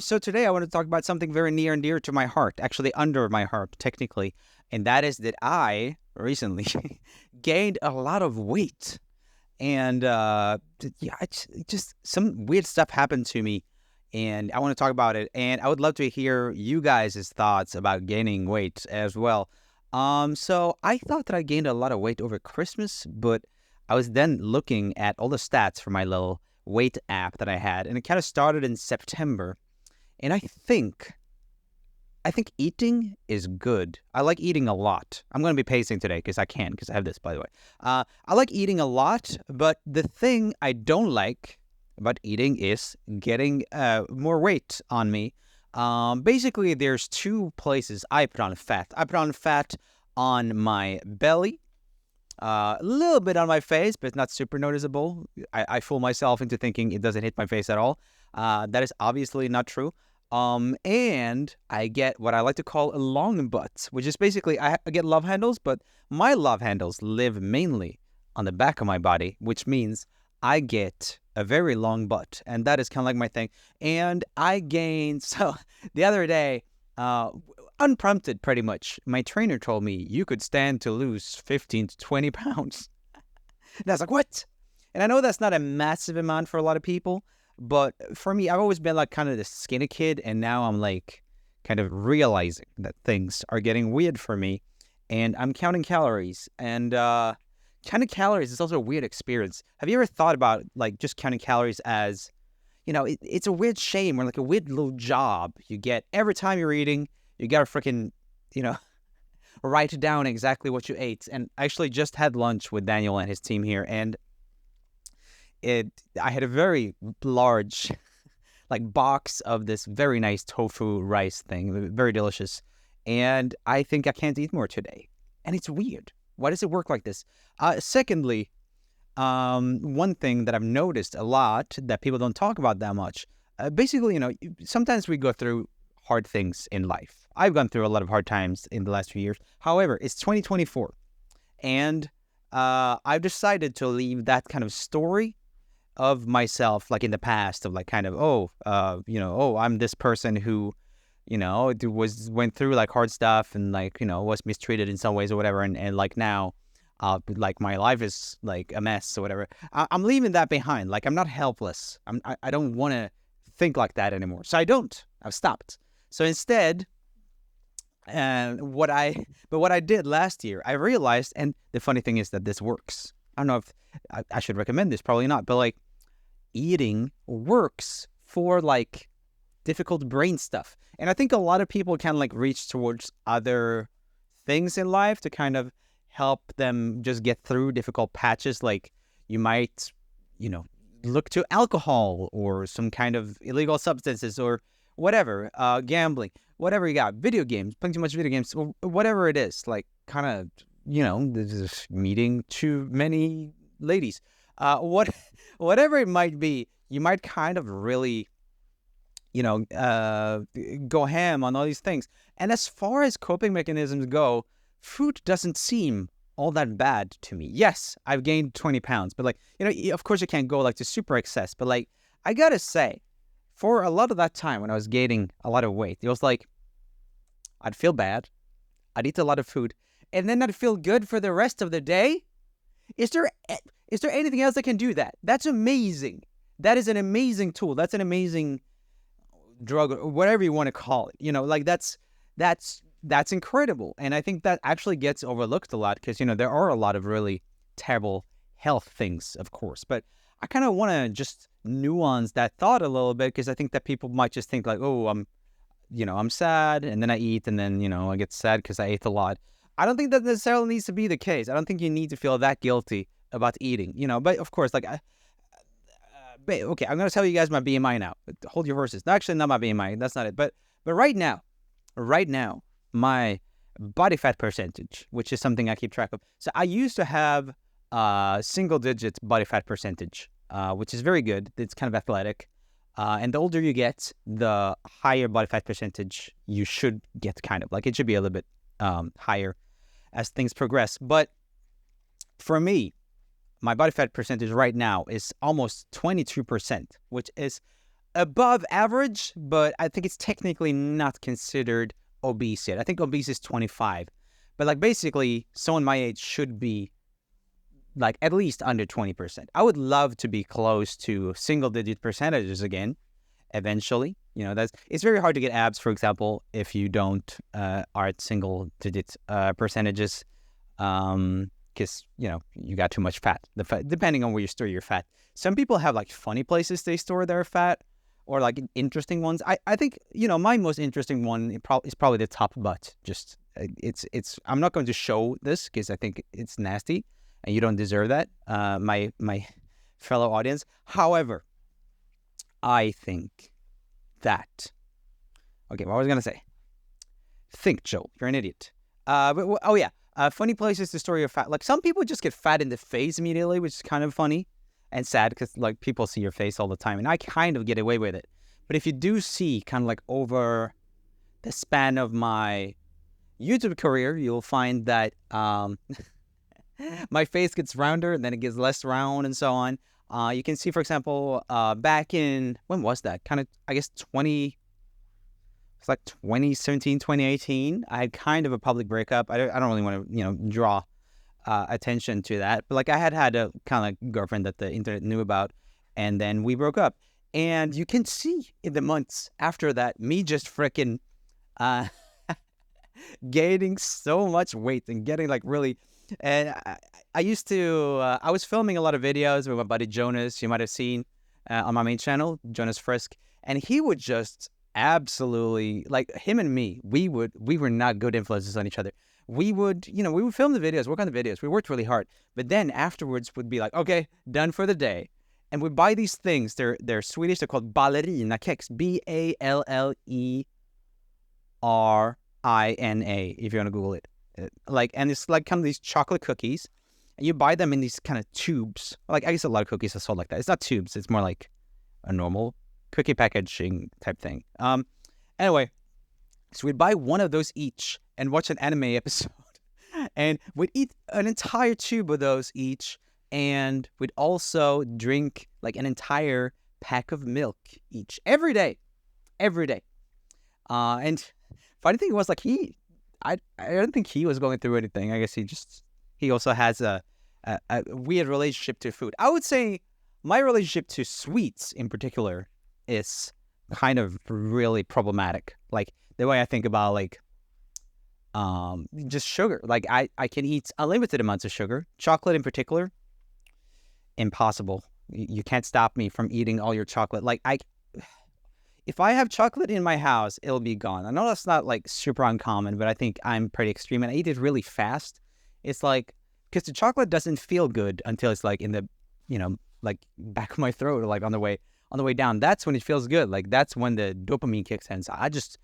So today I want to talk about something very near and dear to my heart, actually under my heart, technically, and that is that I recently gained a lot of weight, and yeah, just some weird stuff happened to me, and I want to talk about it, and I would love to hear you guys' thoughts about gaining weight as well. So I thought that I gained a lot of weight over Christmas, but I was then looking at all the stats for my little weight app that I had, and it kind of started in September. And I think eating is good. I like eating a lot. I'm going to be pacing today because I can, because I have this, by the way. I like eating a lot, but the thing I don't like about eating is getting more weight on me. Basically, there's two places I put on fat. I put on fat on my belly, a little bit on my face, but it's not super noticeable. I fool myself into thinking it doesn't hit my face at all. That is obviously not true. And I get what I like to call a long butt, which is basically I get love handles, but my love handles live mainly on the back of my body, which means I get a very long butt, and that is kind of like my thing. And I gained so the other day, uh, unprompted, pretty much. My trainer told me you could stand to lose 15 to 20 pounds, and I was like, what? And I know that's not a massive amount for a lot of people, but for me, I've always been like kind of the skinny kid, and now I'm like kind of realizing that things are getting weird for me, and I'm counting calories. And counting calories is also a weird experience. Have you ever thought about like just counting calories as, it's a weird shame or like a weird little job you get every time you're eating. You gotta freaking, you know, write down exactly what you ate. And I actually just had lunch with Daniel and his team here, and it I had a very large like box of this very nice tofu rice thing, very delicious. And I think I can't eat more today. And it's weird. Why does it work like this? Secondly, one thing that I've noticed a lot that people don't talk about that much, basically, sometimes we go through hard things in life. I've gone through a lot of hard times in the last few years. However, it's 2024, and I've decided to leave that kind of story of myself, like in the past, of like kind of I'm this person who went through like hard stuff and like was mistreated in some ways or whatever, and like now, like my life is like a mess or whatever. I'm leaving that behind. Like I'm not helpless. I don't want to think like that anymore. So I've stopped. So instead, what I did last year, I realized, and the funny thing is that this works. I don't know if I should recommend this, probably not, but like eating works for like difficult brain stuff. And I think a lot of people can like reach towards other things in life to kind of help them just get through difficult patches. Like you might, you know, look to alcohol or some kind of illegal substances or whatever, gambling, whatever you got, video games, playing too much video games, or whatever it is, like kind of, this meeting too many ladies, whatever it might be, you might kind of really, go ham on all these things. And as far as coping mechanisms go, food doesn't seem all that bad to me. Yes, I've gained 20 pounds, but like, of course you can't go like to super excess, but like, I gotta say, for a lot of that time when I was gaining a lot of weight, it was like, I'd feel bad, I'd eat a lot of food, and then I'd feel good for the rest of the day. Is there anything else that can do that? That's amazing. That is an amazing tool. That's an amazing drug or whatever you want to call it. Like that's incredible. And I think that actually gets overlooked a lot because, there are a lot of really terrible health things, of course. But I kind of want to just nuance that thought a little bit because I think that people might just think like, oh, I'm sad and then I eat and then, I get sad because I ate a lot. I don't think that necessarily needs to be the case. I don't think you need to feel that guilty about eating, but of course, like, okay, I'm going to tell you guys my BMI now. Hold your horses. No, actually, not my BMI. That's not it. But right now, my body fat percentage, which is something I keep track of. So I used to have a single digit body fat percentage, which is very good. It's kind of athletic. And the older you get, the higher body fat percentage you should get, kind of like it should be a little bit higher as things progress. But for me, my body fat percentage right now is almost 22%, which is above average, but I think it's technically not considered obese yet. I think obese is 25. But like basically, someone my age should be like at least under 20%. I would love to be close to single-digit percentages again, eventually. It's very hard to get abs, for example, if you don't are at single-digit percentages, because you got too much fat. Depending on where you store your fat. Some people have like funny places they store their fat, or like interesting ones. I think my most interesting one is probably the top butt. Just it's. I'm not going to show this because I think it's nasty, and you don't deserve that, my fellow audience. However, I think that. Okay, what was I gonna say? Think, Joe. You're an idiot. Funny places to store your fat. Like some people just get fat in the face immediately, which is kind of funny and sad because like people see your face all the time, and I kind of get away with it. But if you do see kind of like over the span of my YouTube career, you'll find that my face gets rounder and then it gets less round and so on. You can see, for example, back in, when was that? Kind of, I guess, 2017, 2018. I had kind of a public breakup. I don't really want to, draw attention to that. But like I had a kind of like girlfriend that the internet knew about, and then we broke up. And you can see in the months after that, me just freaking gaining so much weight and getting like really. And I used to, I was filming a lot of videos with my buddy Jonas, you might have seen on my main channel, Jonas Frisk. And he would just absolutely, like him and me, we were not good influences on each other. We would film the videos, work on the videos. We worked really hard. But then afterwards would be like, okay, done for the day. And we'd buy these things. They're Swedish. They're called ballerina kex, BallerinA, if you want to Google it. And it's like kind of these chocolate cookies, and you buy them in these kind of tubes. Like I guess a lot of cookies are sold like that. It's not tubes. It's more like a normal cookie packaging type thing. Anyway, so we'd buy one of those each and watch an anime episode, and we'd eat an entire tube of those each, and we'd also drink like an entire pack of milk each every day. And funny thing was, like I don't think he was going through anything. I guess he also has a weird relationship to food. I would say my relationship to sweets in particular is kind of really problematic. Like the way I think about like just sugar. Like I can eat unlimited amounts of sugar. Chocolate in particular, impossible. You can't stop me from eating all your chocolate. Like if I have chocolate in my house, it'll be gone. I know that's not like super uncommon, but I think I'm pretty extreme, and I eat it really fast. It's like, because the chocolate doesn't feel good until it's like in the, like back of my throat, or like on the way down. That's when it feels good. Like that's when the dopamine kicks in. So I just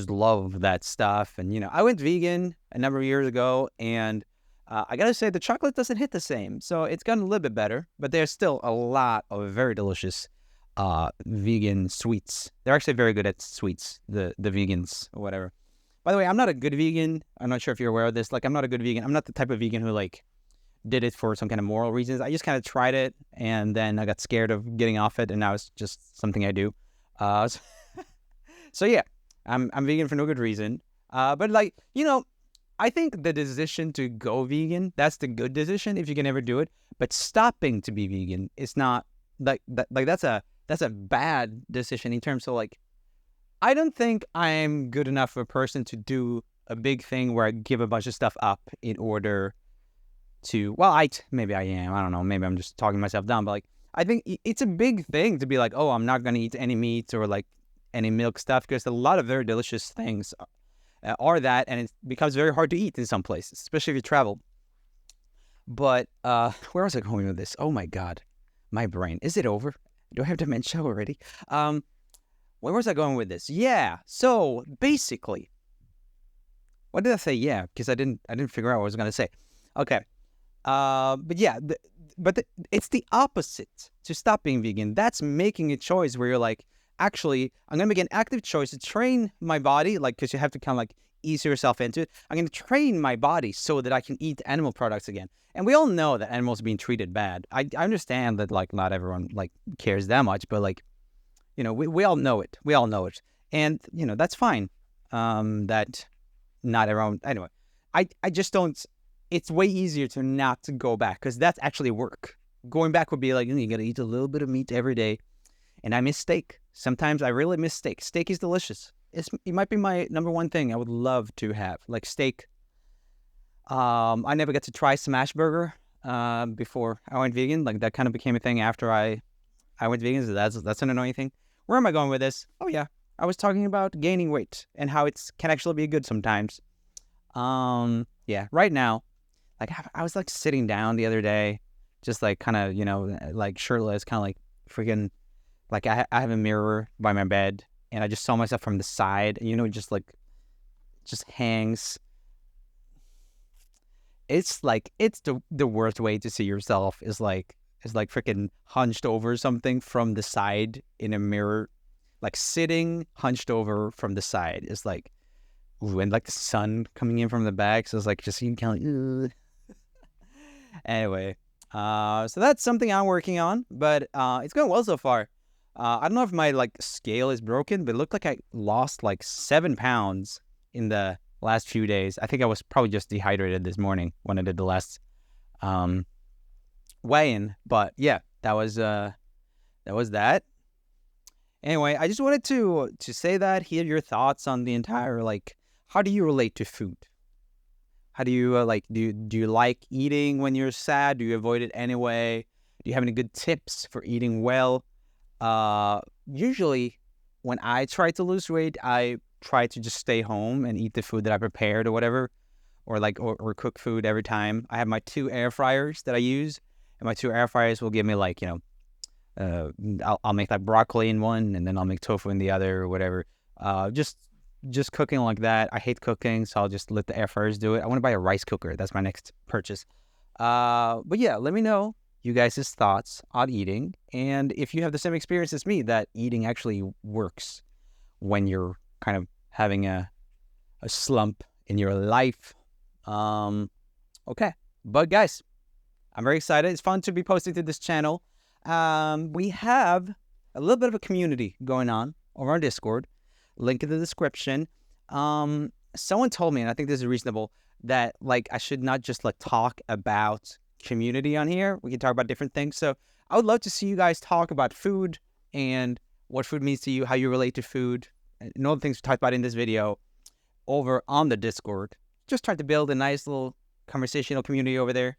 love that stuff. And I went vegan a number of years ago, and I gotta say the chocolate doesn't hit the same. So it's gotten a little bit better, but there's still a lot of very delicious vegan sweets. They're actually very good at sweets, the vegans or whatever. By the way, I'm not a good vegan. I'm not sure if you're aware of this. Like, I'm not a good vegan. I'm not the type of vegan who like did it for some kind of moral reasons. I just kind of tried it, and then I got scared of getting off it, and now it's just something I do. So yeah, I'm vegan for no good reason. But like, I think the decision to go vegan, that's the good decision if you can ever do it. But stopping to be vegan is not like that. Like that's a bad decision in terms of like, I don't think I'm good enough of a person to do a big thing where I give a bunch of stuff up in order to, maybe I am. I don't know. Maybe I'm just talking myself down. But like, I think it's a big thing to be like, oh, I'm not going to eat any meat or like any milk stuff, because a lot of very delicious things are that, and it becomes very hard to eat in some places, especially if you travel. But where was I going with this? Oh my God, my brain. Is it over? Do I have dementia already? Where was I going with this? Yeah. So basically, what did I say? Yeah, because I didn't figure out what I was gonna say. Okay. But yeah, it's the opposite to stop being vegan. That's making a choice where you're like, actually, I'm gonna make an active choice to train my body, like, because you have to kind of like ease yourself into it. I'm gonna train my body so that I can eat animal products again. And we all know that animals are being treated bad. I understand that like not everyone like cares that much, but like, we all know it. We all know it. And, that's fine. That not everyone, anyway, I just don't, it's way easier to not to go back because that's actually work. Going back would be like, you got to eat a little bit of meat every day. And I miss steak. Sometimes I really miss steak. Steak is delicious. It might be my number one thing I would love to have, like steak. I never got to try smash burger before I went vegan. Like that kind of became a thing after I went vegan. So that's an annoying thing. Where am I going with this? Oh yeah, I was talking about gaining weight and how it can actually be good sometimes. Yeah, right now, like I was like sitting down the other day, just like kind of like shirtless, kind of like freaking like I have a mirror by my bed and I just saw myself from the side, and just hangs. It's like it's the worst way to see yourself is like freaking hunched over something from the side in a mirror, like sitting hunched over from the side is like, ooh, and like the sun coming in from the back, so it's like just you can kind of like, anyway. So that's something I'm working on, but it's going well so far. I don't know if my like scale is broken, but it looked like I lost like 7 pounds in the last few days. I think I was probably just dehydrated this morning when I did the last weigh-in. But yeah, that was that. Anyway, I just wanted to say that, hear your thoughts on the entire, like, how do you relate to food? How do you do you like eating when you're sad? Do you avoid it anyway? Do you have any good tips for eating well? Usually when I try to lose weight, I try to just stay home and eat the food that I prepared or whatever, or or cook food every time. I have my 2 air fryers that I use, and my 2 air fryers will give me like, I'll make like broccoli in one, and then I'll make tofu in the other or whatever. Just cooking like that. I hate cooking, so I'll just let the air fryers do it. I want to buy a rice cooker. That's my next purchase. But yeah, let me know you guys' thoughts on eating, and if you have the same experience as me, that eating actually works when you're kind of having a slump in your life. Okay. But guys, I'm very excited. It's fun to be posting to this channel. We have a little bit of a community going on over on Discord. Link in the description. Someone told me, and I think this is reasonable, that like I should not just like talk about community on here. We can talk about different things. So I would love to see you guys talk about food and what food means to you, how you relate to food, and all the things we talked about in this video over on the Discord. Just try to build a nice little conversational community over there.